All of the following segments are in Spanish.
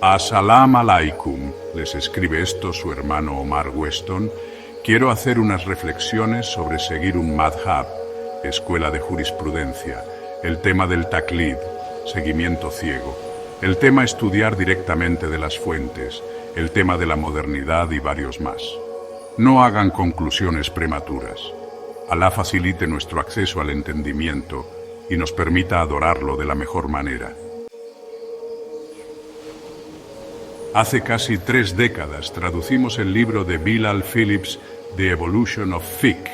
As-salam alaikum, les escribe esto su hermano Omar Weston. Quiero hacer unas reflexiones sobre seguir un madhab, escuela de jurisprudencia, el tema del taklid, seguimiento ciego, el tema estudiar directamente de las fuentes, el tema de la modernidad y varios más. No hagan conclusiones prematuras. Alá facilite nuestro acceso al entendimiento y nos permita adorarlo de la mejor manera. Hace casi 3 décadas traducimos el libro de Bilal Phillips, The Evolution of Fiqh,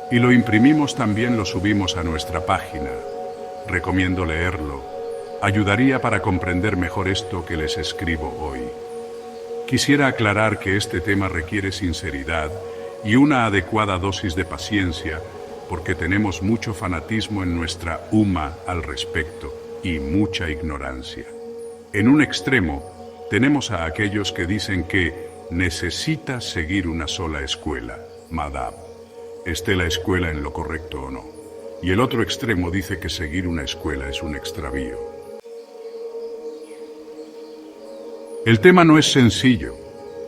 y lo imprimimos, también lo subimos a nuestra página. Recomiendo leerlo. Ayudaría para comprender mejor esto que les escribo hoy. Quisiera aclarar que este tema requiere sinceridad y una adecuada dosis de paciencia, porque tenemos mucho fanatismo en nuestra umma al respecto y mucha ignorancia. En un extremo, tenemos a aquellos que dicen que necesita seguir una sola escuela, madhab, esté la escuela en lo correcto o no. Y el otro extremo dice que seguir una escuela es un extravío. El tema no es sencillo.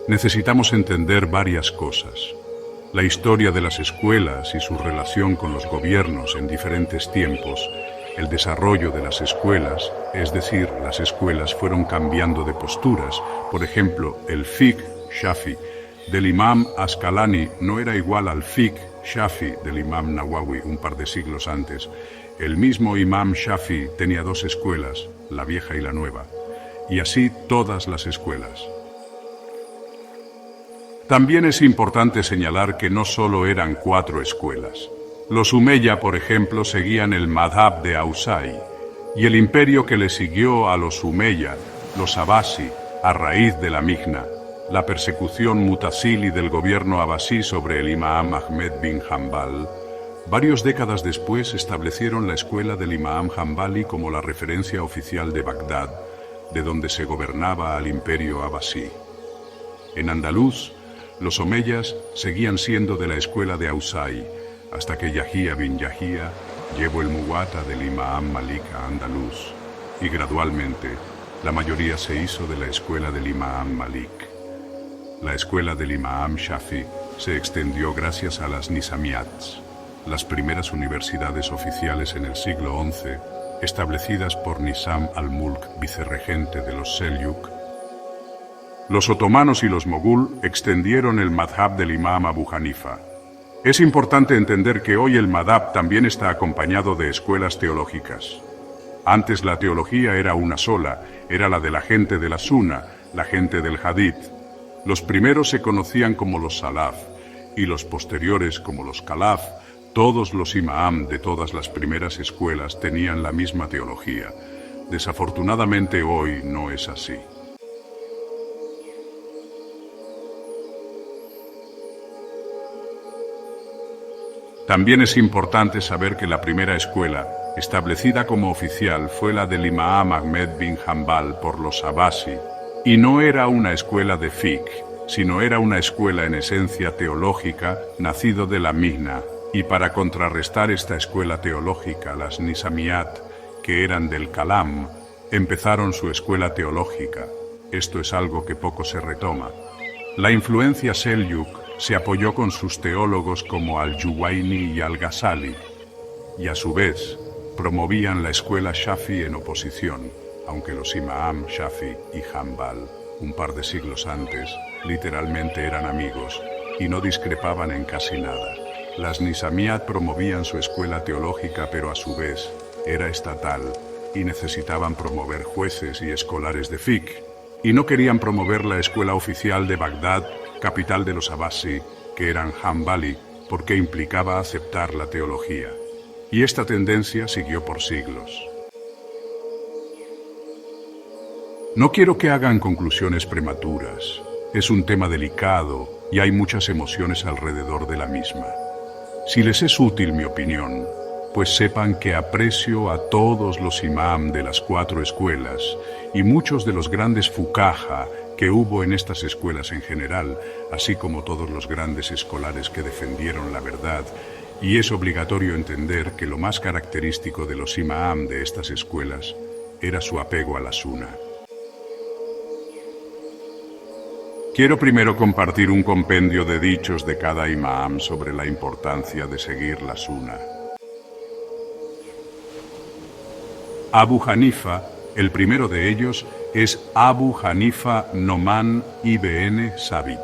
Necesitamos entender varias cosas. La historia de las escuelas y su relación con los gobiernos en diferentes tiempos, el desarrollo de las escuelas, es decir, las escuelas fueron cambiando de posturas. Por ejemplo, el fiqh shafi del imam Asqalani no era igual al fiqh shafi del imam Nawawi un par de siglos antes. El mismo imam Shafi tenía 2 escuelas, la vieja y la nueva, y así todas las escuelas. También es importante señalar que no solo eran 4 escuelas. Los Umayya, por ejemplo, seguían el madhab de Ausai, y el imperio que le siguió a los Umayya, los Abbasi, a raíz de la Mihna, la persecución mutasili del gobierno abasí sobre el imam Ahmed bin Hanbal, varias décadas después establecieron la escuela del imam Hanbali como la referencia oficial de Bagdad, de donde se gobernaba al imperio abasí. En Andaluz, los omeyas seguían siendo de la escuela de Ausai, hasta que Yahya bin Yahya llevó el muwatta del imam Malik a Andaluz, y gradualmente la mayoría se hizo de la escuela del imam Malik. La escuela del imam Shafi se extendió gracias a las Nizamiyats, las primeras universidades oficiales en el siglo XI, establecidas por Nizam al-Mulk, vicerregente de los Selyuk. Los otomanos y los mogul extendieron el madhab del imam Abu Hanifa. Es importante entender que hoy el madhab también está acompañado de escuelas teológicas. Antes la teología era una sola, era la de la gente de la Sunna, la gente del Hadith. Los primeros se conocían como los Salaf y los posteriores como los Khalaf. Todos los imam de todas las primeras escuelas tenían la misma teología. Desafortunadamente hoy no es así. También es importante saber que la primera escuela, establecida como oficial, fue la del imam Ahmed bin Hanbal por los Abbasi, y no era una escuela de fiqh, sino era una escuela en esencia teológica, nacido de la Mihna, y para contrarrestar esta escuela teológica, las Nizamiyat, que eran del Kalam, empezaron su escuela teológica. Esto es algo que poco se retoma. La influencia Selyuk se apoyó con sus teólogos como al-Juwayni y al-Ghazali, y a su vez promovían la escuela Shafi en oposición, aunque los imam Shafi y Hanbal, un par de siglos antes, literalmente eran amigos y no discrepaban en casi nada. Las Nizamiyat promovían su escuela teológica, pero a su vez era estatal y necesitaban promover jueces y escolares de fiqh, y no querían promover la escuela oficial de Bagdad, capital de los Abbasi, que eran Hanbali, porque implicaba aceptar la teología. Y esta tendencia siguió por siglos. No quiero que hagan conclusiones prematuras. Es un tema delicado y hay muchas emociones alrededor de la misma. Si les es útil mi opinión, pues sepan que aprecio a todos los imam de las 4 escuelas y muchos de los grandes fuqaha que hubo en estas escuelas en general, así como todos los grandes escolares que defendieron la verdad, y es obligatorio entender que lo más característico de los imam de estas escuelas era su apego a la Sunna. Quiero primero compartir un compendio de dichos de cada imam sobre la importancia de seguir la Sunna. Abu Hanifa, el primero de ellos, es Abu Hanifa Noman ibn Sabit.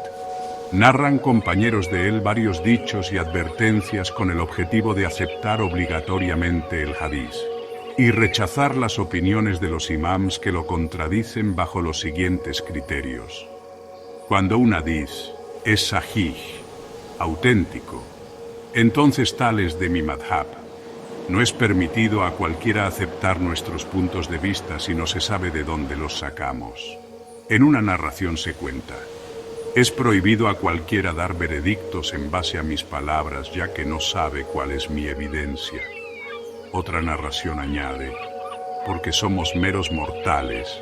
Narran compañeros de él varios dichos y advertencias con el objetivo de aceptar obligatoriamente el hadís y rechazar las opiniones de los imams que lo contradicen bajo los siguientes criterios. Cuando un hadís es sahih, auténtico, entonces tal es de mi madhab. No es permitido a cualquiera aceptar nuestros puntos de vista si no se sabe de dónde los sacamos. En una narración se cuenta: es prohibido a cualquiera dar veredictos en base a mis palabras, ya que no sabe cuál es mi evidencia. Otra narración añade: porque somos meros mortales,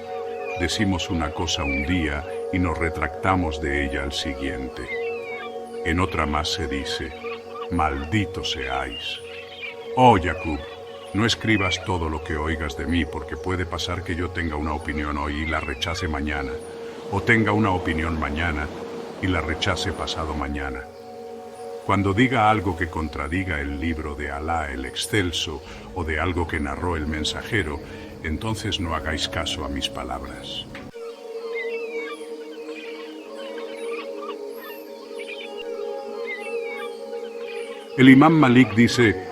decimos una cosa un día y nos retractamos de ella al siguiente. En otra más se dice: malditos seáis. Oh Jacob, no escribas todo lo que oigas de mí, porque puede pasar que yo tenga una opinión hoy y la rechace mañana, o tenga una opinión mañana y la rechace pasado mañana. Cuando diga algo que contradiga el libro de Alá el Excelso o de algo que narró el mensajero, entonces no hagáis caso a mis palabras. El imam Malik dice: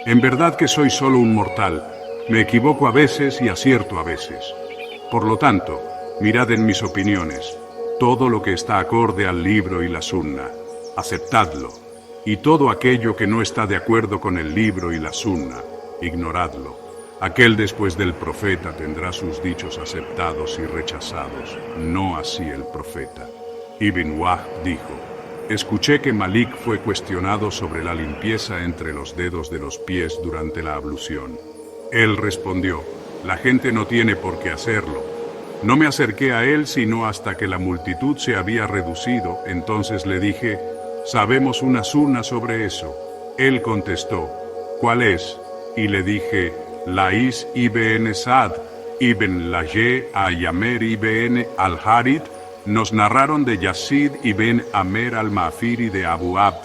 en verdad que soy solo un mortal, me equivoco a veces y acierto a veces. Por lo tanto, mirad en mis opiniones, todo lo que está acorde al libro y la sunna, aceptadlo, y todo aquello que no está de acuerdo con el libro y la sunna, ignoradlo. Aquel después del profeta tendrá sus dichos aceptados y rechazados, no así el profeta. Ibn Wahb dijo: escuché que Malik fue cuestionado sobre la limpieza entre los dedos de los pies durante la ablución. Él respondió: la gente no tiene por qué hacerlo. No me acerqué a él sino hasta que la multitud se había reducido, entonces le dije: sabemos una sunna sobre eso. Él contestó: ¿cuál es? Y le dije: Lais ibn Sa'd ibn Layé a Yamer ibn al-Harith nos narraron de Yazid ibn Amer al-Ma'firi de Abu Abd,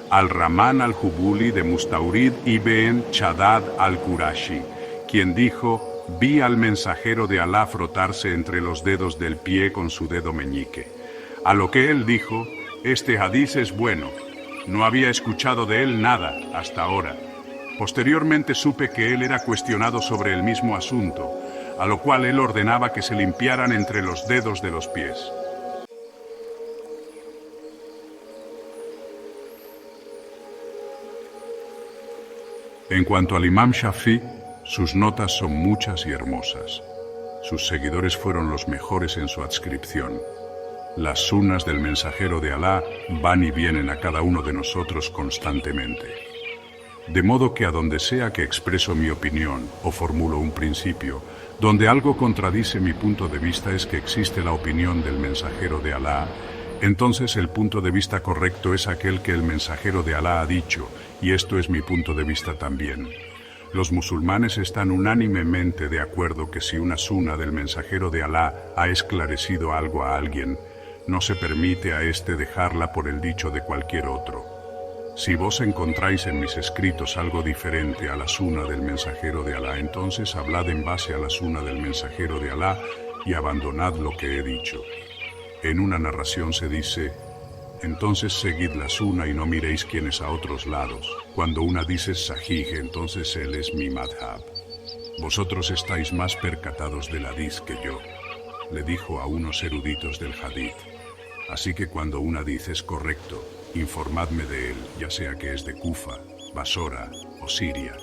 al-Rahman al-Jubuli de Mustaurid ibn Chadad al-Qurashi, quien dijo: vi al mensajero de Alá frotarse entre los dedos del pie con su dedo meñique. A lo que él dijo: este hadiz es bueno. No había escuchado de él nada hasta ahora. Posteriormente supe que él era cuestionado sobre el mismo asunto, a lo cual él ordenaba que se limpiaran entre los dedos de los pies. En cuanto al imam Shafi, sus notas son muchas y hermosas. Sus seguidores fueron los mejores en su adscripción. Las sunnas del mensajero de Alá van y vienen a cada uno de nosotros constantemente. De modo que a donde sea que expreso mi opinión o formulo un principio, donde algo contradice mi punto de vista es que existe la opinión del mensajero de Alá, entonces el punto de vista correcto es aquel que el mensajero de Alá ha dicho, y esto es mi punto de vista también. Los musulmanes están unánimemente de acuerdo que si una sunna del mensajero de Alá ha esclarecido algo a alguien, no se permite a éste dejarla por el dicho de cualquier otro. Si vos encontráis en mis escritos algo diferente a la sunna del mensajero de Alá, entonces hablad en base a la sunna del mensajero de Alá y abandonad lo que he dicho. En una narración se dice: entonces seguid la sunna y no miréis quién es a otros lados. Cuando una dice sahih, entonces él es mi madhab. Vosotros estáis más percatados del hadith que yo, le dijo a unos eruditos del hadith. Así que cuando un hadith es correcto, informadme de él, ya sea que es de Kufa, Basora o Siria,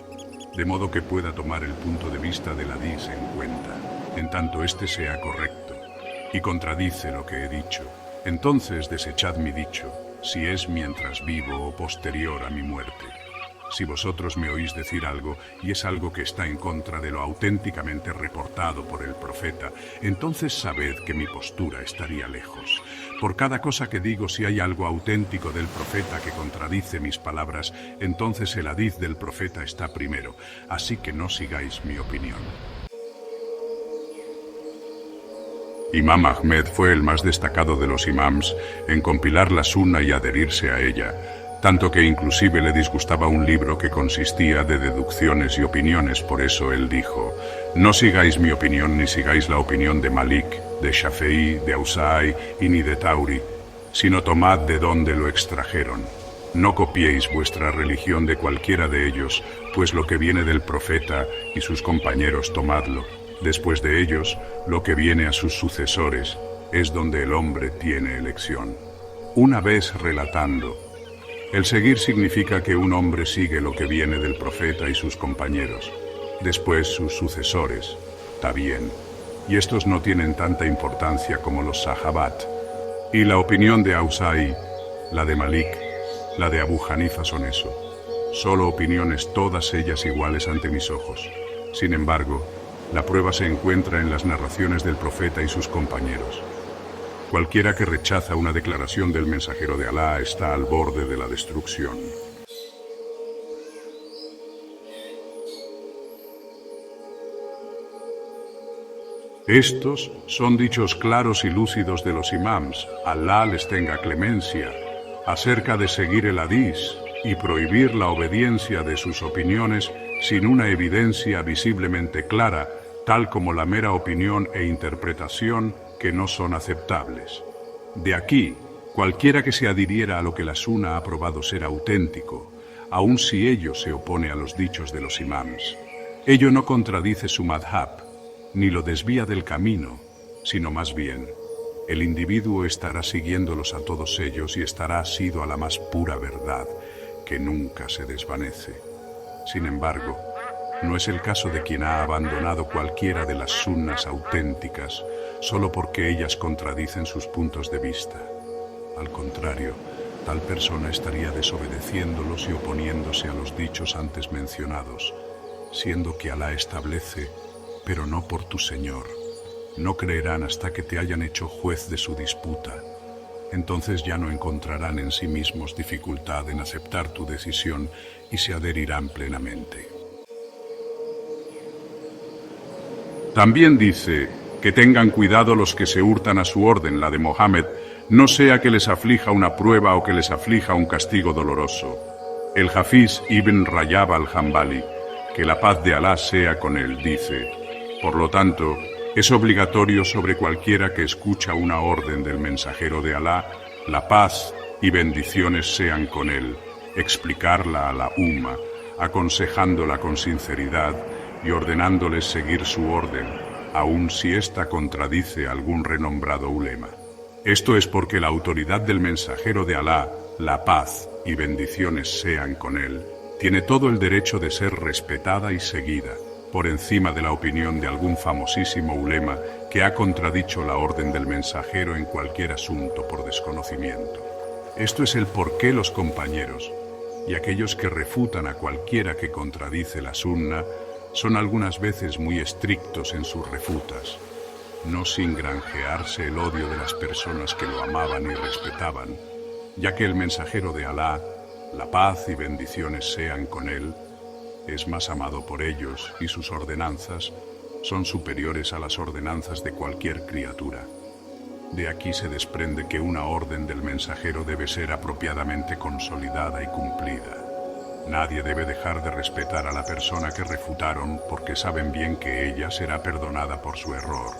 de modo que pueda tomar el punto de vista del hadith en cuenta, en tanto este sea correcto, y contradice lo que he dicho. Entonces desechad mi dicho, si es mientras vivo o posterior a mi muerte. Si vosotros me oís decir algo, y es algo que está en contra de lo auténticamente reportado por el profeta, entonces sabed que mi postura estaría lejos. Por cada cosa que digo, si hay algo auténtico del profeta que contradice mis palabras, entonces el hadith del profeta está primero, así que no sigáis mi opinión. Imam Ahmed fue el más destacado de los imams en compilar la sunna y adherirse a ella, tanto que inclusive le disgustaba un libro que consistía de deducciones y opiniones. Por eso él dijo: no sigáis mi opinión ni sigáis la opinión de Malik, de Shafi'i, de Auza'i y ni de Tauri, sino tomad de donde lo extrajeron. No copiéis vuestra religión de cualquiera de ellos, pues lo que viene del profeta y sus compañeros tomadlo. Después de ellos, lo que viene a sus sucesores es donde el hombre tiene elección. Una vez relatando, el seguir significa que un hombre sigue lo que viene del profeta y sus compañeros, después sus sucesores, también, y estos no tienen tanta importancia como los sahabat. Y la opinión de Auza'i, la de Malik, la de Abu Hanifa son eso, solo opiniones, todas ellas iguales ante mis ojos. Sin embargo, la prueba se encuentra en las narraciones del profeta y sus compañeros. Cualquiera que rechaza una declaración del mensajero de Alá está al borde de la destrucción. Estos son dichos claros y lúcidos de los imams, Alá les tenga clemencia, acerca de seguir el hadís y prohibir la obediencia de sus opiniones sin una evidencia visiblemente clara, tal como la mera opinión e interpretación que no son aceptables. De aquí, cualquiera que se adhiriera a lo que la Sunna ha probado ser auténtico, aun si ello se opone a los dichos de los imams. Ello no contradice su madhab, ni lo desvía del camino, sino más bien, el individuo estará siguiéndolos a todos ellos y estará asido a la más pura verdad, que nunca se desvanece. Sin embargo, no es el caso de quien ha abandonado cualquiera de las sunnas auténticas solo porque ellas contradicen sus puntos de vista. Al contrario, tal persona estaría desobedeciéndolos y oponiéndose a los dichos antes mencionados, siendo que Alá establece: pero no por tu Señor. No creerán hasta que te hayan hecho juez de su disputa. Entonces ya no encontrarán en sí mismos dificultad en aceptar tu decisión y se adherirán plenamente. También dice que tengan cuidado los que se hurtan a su orden, la de Mohammed, no sea que les aflija una prueba o que les aflija un castigo doloroso. El Hafiz Ibn Rajab al-Hanbali, que la paz de Alá sea con él, dice: por lo tanto, es obligatorio sobre cualquiera que escucha una orden del mensajero de Alá, la paz y bendiciones sean con él, explicarla a la umma, aconsejándola con sinceridad y ordenándoles seguir su orden, aun si ésta contradice algún renombrado ulema. Esto es porque la autoridad del mensajero de Alá, la paz y bendiciones sean con él, tiene todo el derecho de ser respetada y seguida, por encima de la opinión de algún famosísimo ulema que ha contradicho la orden del mensajero en cualquier asunto por desconocimiento. Esto es el por qué los compañeros y aquellos que refutan a cualquiera que contradice la sunna son algunas veces muy estrictos en sus refutas, no sin granjearse el odio de las personas que lo amaban y respetaban, ya que el mensajero de Alá, la paz y bendiciones sean con él, es más amado por ellos y sus ordenanzas son superiores a las ordenanzas de cualquier criatura. De aquí se desprende que una orden del mensajero debe ser apropiadamente consolidada y cumplida. Nadie debe dejar de respetar a la persona que refutaron porque saben bien que ella será perdonada por su error.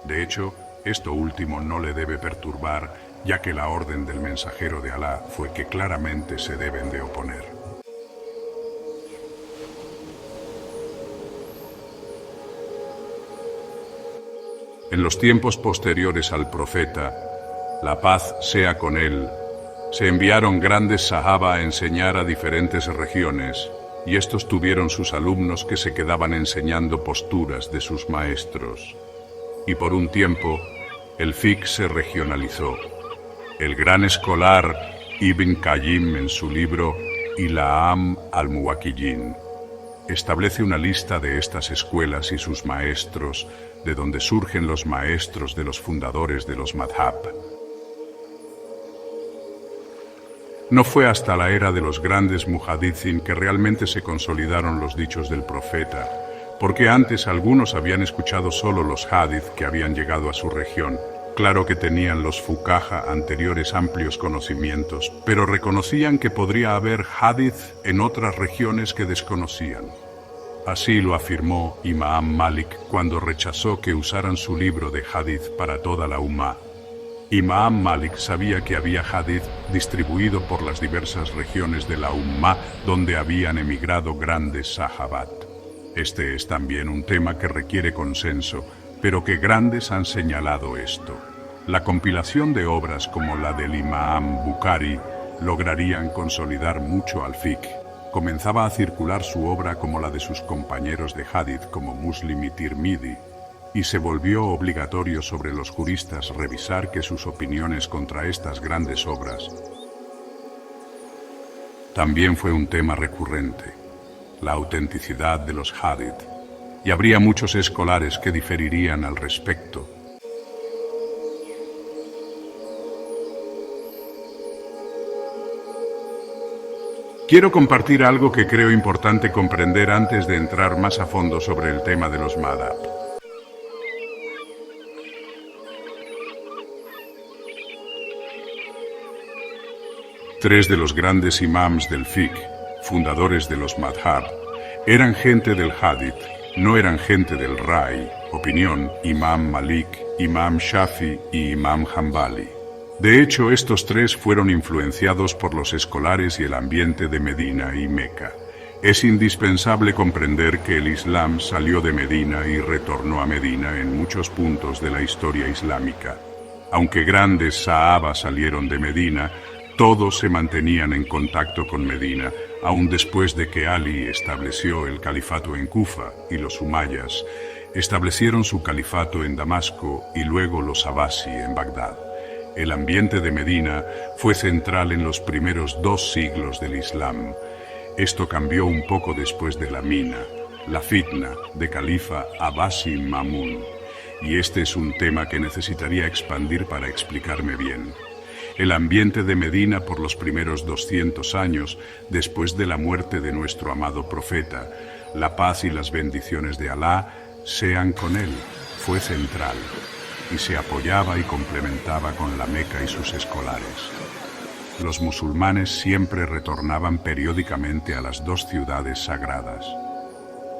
De hecho, esto último no le debe perturbar, ya que la orden del mensajero de Alá fue que claramente se deben de oponer. En los tiempos posteriores al profeta, la paz sea con él, se enviaron grandes sahaba a enseñar a diferentes regiones, y estos tuvieron sus alumnos que se quedaban enseñando posturas de sus maestros. Y por un tiempo, el fiqh se regionalizó. El gran escolar Ibn Qayyim, en su libro Ilham al-Muwaqqi'in, establece una lista de estas escuelas y sus maestros, de donde surgen los maestros de los fundadores de los madhab. No fue hasta la era de los grandes muhadithín que realmente se consolidaron los dichos del profeta, porque antes algunos habían escuchado solo los hadith que habían llegado a su región. Claro que tenían los fuqaha anteriores amplios conocimientos, pero reconocían que podría haber hadith en otras regiones que desconocían. Así lo afirmó Imam Malik cuando rechazó que usaran su libro de hadith para toda la Ummah. Imam Malik sabía que había hadith distribuido por las diversas regiones de la Ummah donde habían emigrado grandes sahabat. Este es también un tema que requiere consenso, pero que grandes han señalado esto. La compilación de obras como la del Imam Bukhari lograrían consolidar mucho al fiqh. Comenzaba a circular su obra como la de sus compañeros de hadith como Muslim y Tirmidhi, y se volvió obligatorio sobre los juristas revisar que sus opiniones contra estas grandes obras. También fue un tema recurrente, la autenticidad de los hadith, y habría muchos escolares que diferirían al respecto. Quiero compartir algo que creo importante comprender antes de entrar más a fondo sobre el tema de los madhab. Tres de los grandes imams del fiqh, fundadores de los madhab, eran gente del hadith, no eran gente del ray, opinión, Imam Malik, Imam Shafi y Imam Hanbali. De hecho, estos tres fueron influenciados por los escolares y el ambiente de Medina y Meca. Es indispensable comprender que el Islam salió de Medina y retornó a Medina en muchos puntos de la historia islámica. Aunque grandes sahabas salieron de Medina, todos se mantenían en contacto con Medina, aun después de que Ali estableció el califato en Kufa y los umayyas establecieron su califato en Damasco y luego los Abbasi en Bagdad. El ambiente de Medina fue central en los primeros 2 siglos del Islam. Esto cambió un poco después de la mina, la fitna de califa Abbasi Mamun, y este es un tema que necesitaría expandir para explicarme bien. El ambiente de Medina por los primeros 200 años, después de la muerte de nuestro amado profeta, la paz y las bendiciones de Alá sean con él, fue central, y se apoyaba y complementaba con la Meca y sus escolares. Los musulmanes siempre retornaban periódicamente a las 2 ciudades sagradas.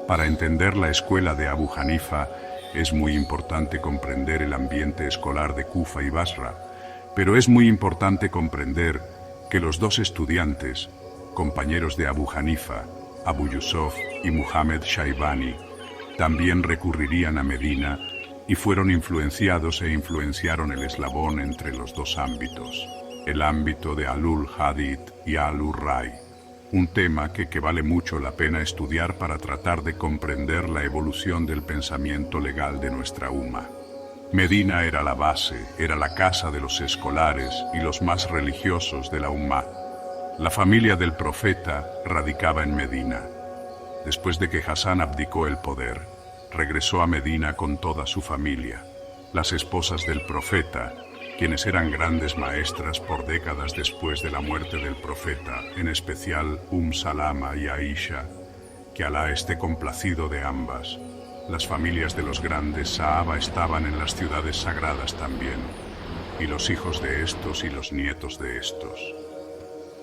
Para entender la escuela de Abu Hanifa, es muy importante comprender el ambiente escolar de Kufa y Basra, pero es muy importante comprender que los 2 estudiantes, compañeros de Abu Hanifa, Abu Yusuf y Muhammad Shaybani, también recurrirían a Medina y fueron influenciados e influenciaron el eslabón entre los 2 ámbitos, el ámbito de Alul Hadith y Alul Ray, un tema que vale mucho la pena estudiar para tratar de comprender la evolución del pensamiento legal de nuestra Ummah. Medina era la base, era la casa de los escolares y los más religiosos de la Ummah. La familia del profeta radicaba en Medina. Después de que Hassan abdicó el poder, regresó a Medina con toda su familia. Las esposas del profeta, quienes eran grandes maestras por décadas después de la muerte del profeta, en especial Salama y Aisha, que Alá esté complacido de ambas. Las familias de los grandes sahaba estaban en las ciudades sagradas también, y los hijos de estos y los nietos de estos.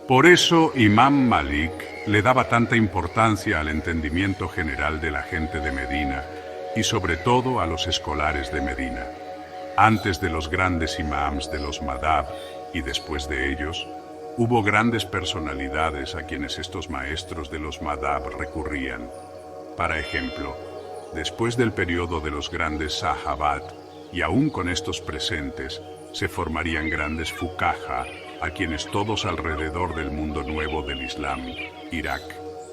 Por eso Imam Malik le daba tanta importancia al entendimiento general de la gente de Medina y sobre todo a los escolares de Medina. Antes de los grandes imams de los madhab y después de ellos, hubo grandes personalidades a quienes estos maestros de los madhab recurrían. Para ejemplo, después del periodo de los grandes sahabat, y aún con estos presentes, se formarían grandes fuqaha, a quienes todos alrededor del mundo nuevo del Islam, Irak,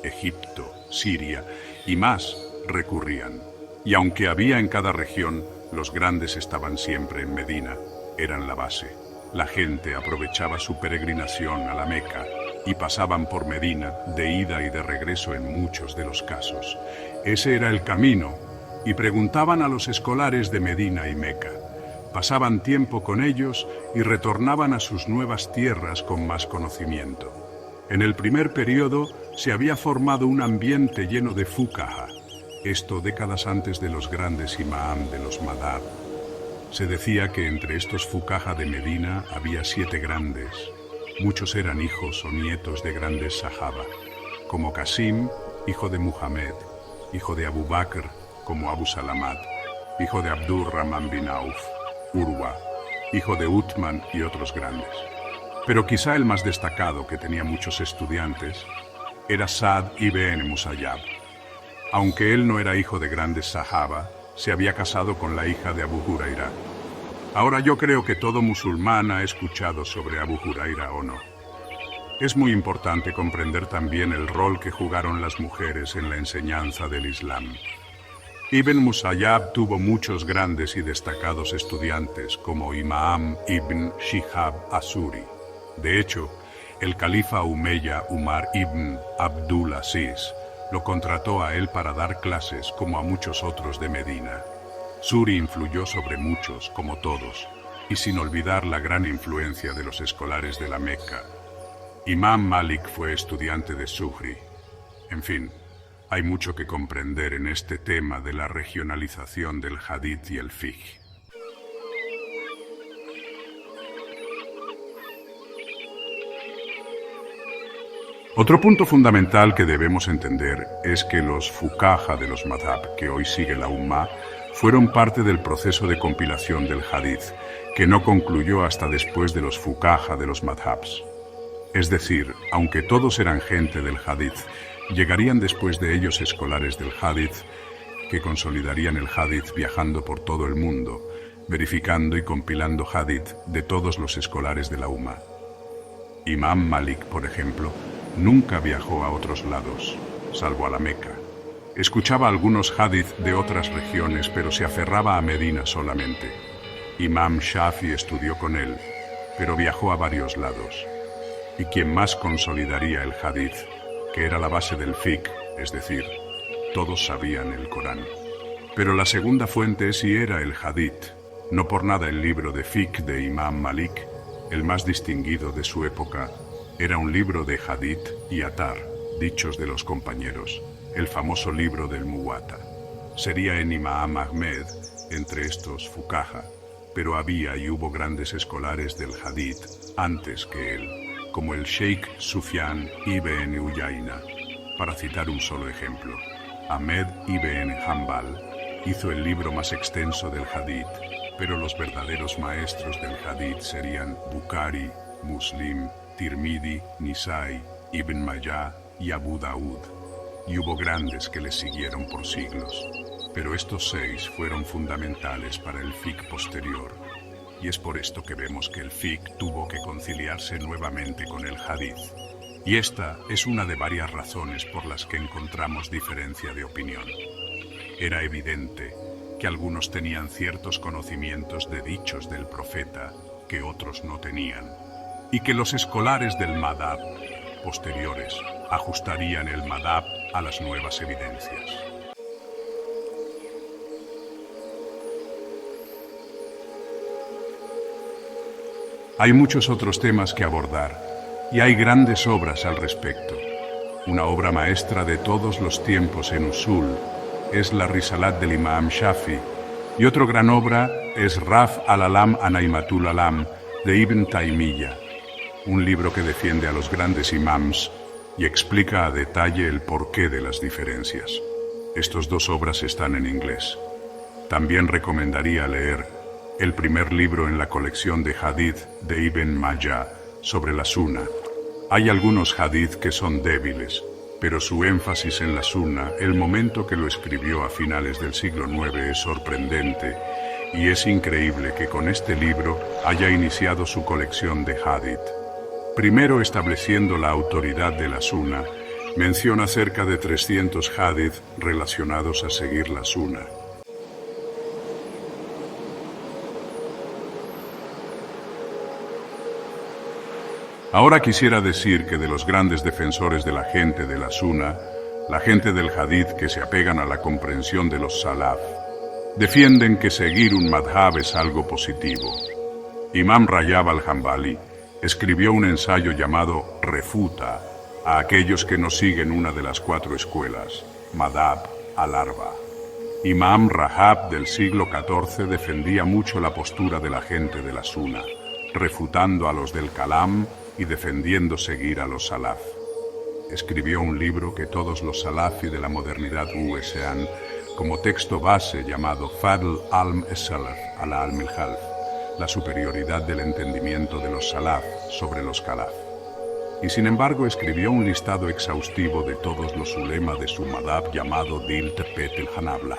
Egipto, Siria y más recurrían. Y aunque había en cada región, los grandes estaban siempre en Medina, eran la base. La gente aprovechaba su peregrinación a la Meca y pasaban por Medina de ida y de regreso en muchos de los casos. Ese era el camino, y preguntaban a los escolares de Medina y Meca. Pasaban tiempo con ellos y retornaban a sus nuevas tierras con más conocimiento. En el primer periodo se había formado un ambiente lleno de fuqaha, Esto décadas antes de los grandes imam de los madhab. Se decía que entre estos fuqaha de Medina había 7 grandes. Muchos eran hijos o nietos de grandes sahaba, como Qasim, hijo de Muhammad, hijo de Abu Bakr, como Abu Salamat, hijo de Abdurrahman bin Auf, Urwa, hijo de Uthman y otros grandes. Pero quizá el más destacado, que tenía muchos estudiantes, era Sa'd ibn Musayyab. Aunque él no era hijo de grandes sahaba, se había casado con la hija de Abu Huraira. Ahora yo creo que todo musulmán ha escuchado sobre Abu Huraira o no. Es muy importante comprender también el rol que jugaron las mujeres en la enseñanza del Islam. Ibn Musayyab tuvo muchos grandes y destacados estudiantes, como Imam ibn Shihab Asuri. De hecho, el califa umeya Umar ibn Abdul Aziz lo contrató a él para dar clases, como a muchos otros de Medina. Suri influyó sobre muchos, como todos, y sin olvidar la gran influencia de los escolares de la Meca. Imam Malik fue estudiante de Zuhri. En fin, hay mucho que comprender en este tema de la regionalización del hadith y el fiqh. Otro punto fundamental que debemos entender es que los fuqaha de los madhab, que hoy sigue la Ummah, fueron parte del proceso de compilación del hadith, que no concluyó hasta después de los fuqaha de los madhabs. Es decir, aunque todos eran gente del hadith, llegarían después de ellos escolares del hadith, que consolidarían el hadith viajando por todo el mundo, verificando y compilando hadith de todos los escolares de la Ummah. Imam Malik, por ejemplo, nunca viajó a otros lados, salvo a la Meca. Escuchaba algunos hadith de otras regiones, pero se aferraba a Medina solamente. Imam Shafi estudió con él, pero viajó a varios lados. Y quien más consolidaría el hadith, que era la base del fiqh, es decir, todos sabían el Corán. Pero la segunda fuente sí era el hadith. No por nada el libro de fiqh de Imam Malik, el más distinguido de su época, era un libro de hadith y atar, dichos de los compañeros, el famoso libro del Muwatta. Sería en Imam Ahmed, entre estos fuqaha, pero había y hubo grandes escolares del hadith antes que él, como el Sheikh Sufyan ibn Uyayna. Para citar un solo ejemplo, Ahmed ibn Hanbal hizo el libro más extenso del hadith, pero los verdaderos maestros del hadith serían Bukhari, Muslim, Tirmidhi, Nisai, Ibn Majah y Abu Daud. Y hubo grandes que les siguieron por siglos, pero estos 6 fueron fundamentales para el fiqh posterior. Y es por esto que vemos que el fiqh tuvo que conciliarse nuevamente con el hadith. Y esta es una de varias razones por las que encontramos diferencia de opinión. Era evidente que algunos tenían ciertos conocimientos de dichos del profeta que otros no tenían, y que los escolares del madhab posteriores ajustarían el madhab a las nuevas evidencias. Hay muchos otros temas que abordar, y hay grandes obras al respecto. Una obra maestra de todos los tiempos en usul es la Risalat del Imam Shafi, y otra gran obra es Raf al-Alam Anaimatul Alam de Ibn Taymiyyah, un libro que defiende a los grandes imams y explica a detalle el porqué de las diferencias. Estas 2 obras están en inglés. También recomendaría leer el primer libro en la colección de hadith de Ibn Majah sobre la Sunna. Hay algunos hadith que son débiles, pero su énfasis en la Sunna, el momento que lo escribió a finales del siglo IX, es sorprendente, y es increíble que con este libro haya iniciado su colección de hadith. Primero, estableciendo la autoridad de la Sunna, menciona cerca de 300 hadith relacionados a seguir la Sunna. Ahora quisiera decir que de los grandes defensores de la gente de la Sunna, la gente del hadith que se apegan a la comprensión de los salaf, defienden que seguir un madhab es algo positivo. Imam Rajab al-Hanbali escribió un ensayo llamado Refuta a aquellos que no siguen una de las 4 escuelas, madhab, al-Arba. Imam Rahab del siglo XIV defendía mucho la postura de la gente de la Sunna, refutando a los del Kalam y defendiendo seguir a los Salaf. Escribió un libro que todos los Salafi de la modernidad usan como texto base llamado Fadl al-Salaf ala al-Milhalf, la superioridad del entendimiento de los Salaf sobre los Khalaf. Y sin embargo escribió un listado exhaustivo de todos los ulema de su madhab llamado Dil Tepet el-Hanabla.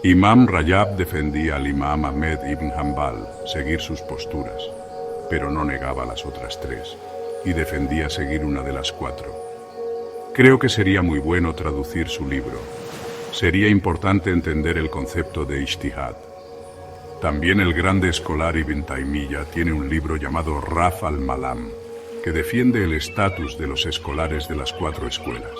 Imam Rajab defendía al Imam Ahmed ibn Hanbal seguir sus posturas, pero no negaba las otras tres, y defendía seguir una de las cuatro. Creo que sería muy bueno traducir su libro. Sería importante entender el concepto de ijtihad. También el grande escolar Ibn Taymiyya tiene un libro llamado Raf al-Malam, que defiende el estatus de los escolares de las cuatro escuelas.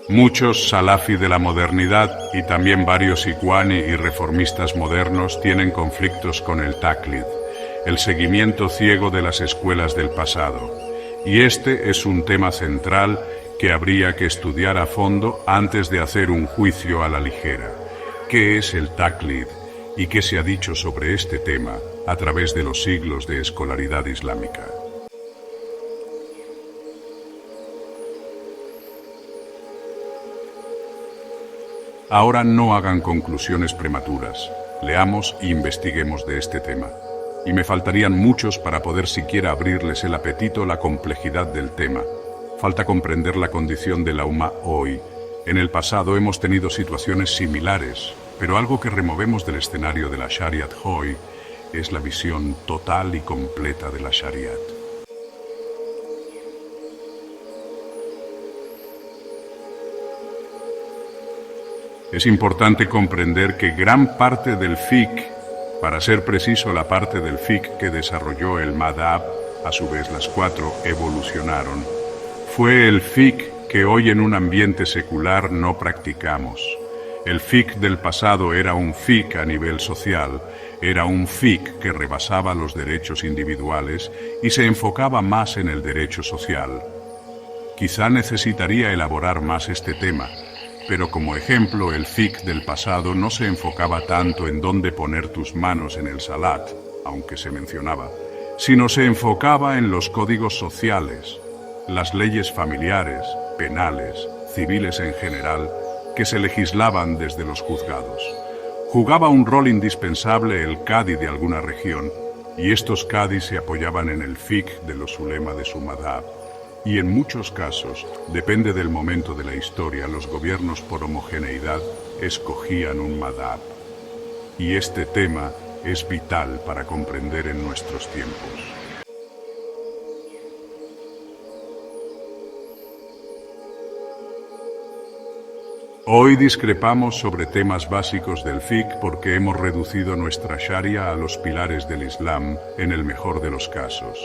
Muchos salafi de la modernidad y también varios ikhwani y reformistas modernos tienen conflictos con el taqlid, el seguimiento ciego de las escuelas del pasado, y este es un tema central que habría que estudiar a fondo antes de hacer un juicio a la ligera. ¿Qué es el taqlid y qué se ha dicho sobre este tema a través de los siglos de escolaridad islámica? Ahora no hagan conclusiones prematuras, leamos e investiguemos de este tema. Y me faltarían muchos para poder siquiera abrirles el apetito a la complejidad del tema. Falta comprender la condición de la Umma hoy. En el pasado hemos tenido situaciones similares, pero algo que removemos del escenario de la Shariat hoy es la visión total y completa de la Shariat. Es importante comprender que gran parte del fiqh, para ser preciso la parte del fiqh que desarrolló el madhab, a su vez las cuatro evolucionaron, fue el fiqh que hoy en un ambiente secular no practicamos. El fiqh del pasado era un fiqh a nivel social, era un fiqh que rebasaba los derechos individuales y se enfocaba más en el derecho social. Quizá necesitaría elaborar más este tema, pero como ejemplo el fiqh del pasado no se enfocaba tanto en dónde poner tus manos en el salat, aunque se mencionaba, sino se enfocaba en los códigos sociales, las leyes familiares, penales, civiles en general, que se legislaban desde los juzgados. Jugaba un rol indispensable el qadi de alguna región, y estos qadis se apoyaban en el fiqh de los ulema de su madhab. Y en muchos casos, depende del momento de la historia, los gobiernos por homogeneidad escogían un madhab. Y este tema es vital para comprender en nuestros tiempos. Hoy discrepamos sobre temas básicos del fiqh porque hemos reducido nuestra sharia a los pilares del Islam en el mejor de los casos.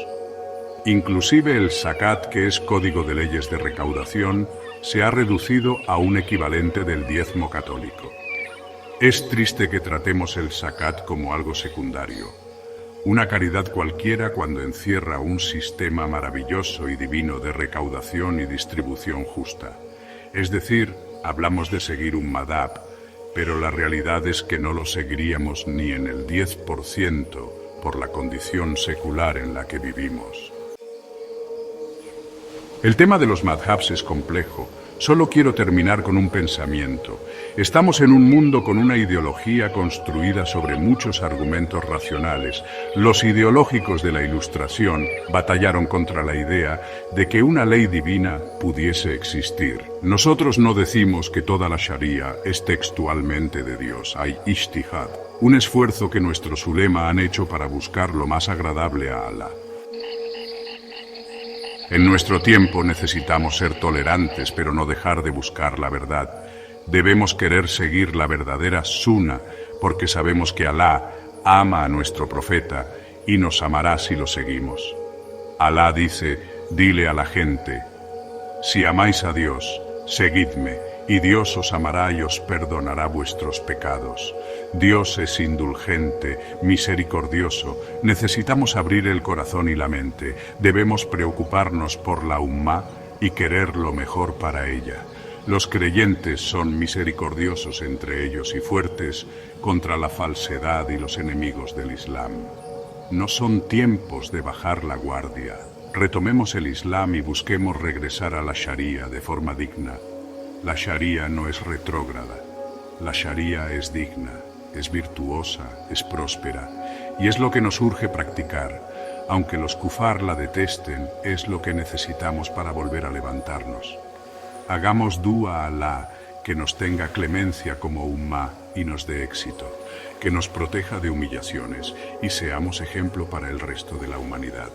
Inclusive el zakat, que es código de leyes de recaudación, se ha reducido a un equivalente del diezmo católico. Es triste que tratemos el zakat como algo secundario, una caridad cualquiera cuando encierra un sistema maravilloso y divino de recaudación y distribución justa. Es decir, hablamos de seguir un madhab, pero la realidad es que no lo seguiríamos ni en el 10% por la condición secular en la que vivimos. El tema de los madhabs es complejo. Solo quiero terminar con un pensamiento. Estamos en un mundo con una ideología construida sobre muchos argumentos racionales. Los ideológicos de la Ilustración batallaron contra la idea de que una ley divina pudiese existir. Nosotros no decimos que toda la Sharia es textualmente de Dios. Hay ijtihad, un esfuerzo que nuestros ulema han hecho para buscar lo más agradable a Allah. En nuestro tiempo necesitamos ser tolerantes, pero no dejar de buscar la verdad. Debemos querer seguir la verdadera sunna, porque sabemos que Alá ama a nuestro profeta y nos amará si lo seguimos. Alá dice, dile a la gente, si amáis a Dios, seguidme, y Dios os amará y os perdonará vuestros pecados. Dios es indulgente, misericordioso. Necesitamos abrir el corazón y la mente. Debemos preocuparnos por la ummá y querer lo mejor para ella. Los creyentes son misericordiosos entre ellos y fuertes contra la falsedad y los enemigos del Islam. No son tiempos de bajar la guardia. Retomemos el Islam y busquemos regresar a la Sharia de forma digna. La Sharia no es retrógrada. La Sharia es digna, es virtuosa, es próspera, y es lo que nos urge practicar. Aunque los kufar la detesten, es lo que necesitamos para volver a levantarnos. Hagamos dua a Alá, que nos tenga clemencia como ummá y nos dé éxito, que nos proteja de humillaciones y seamos ejemplo para el resto de la humanidad.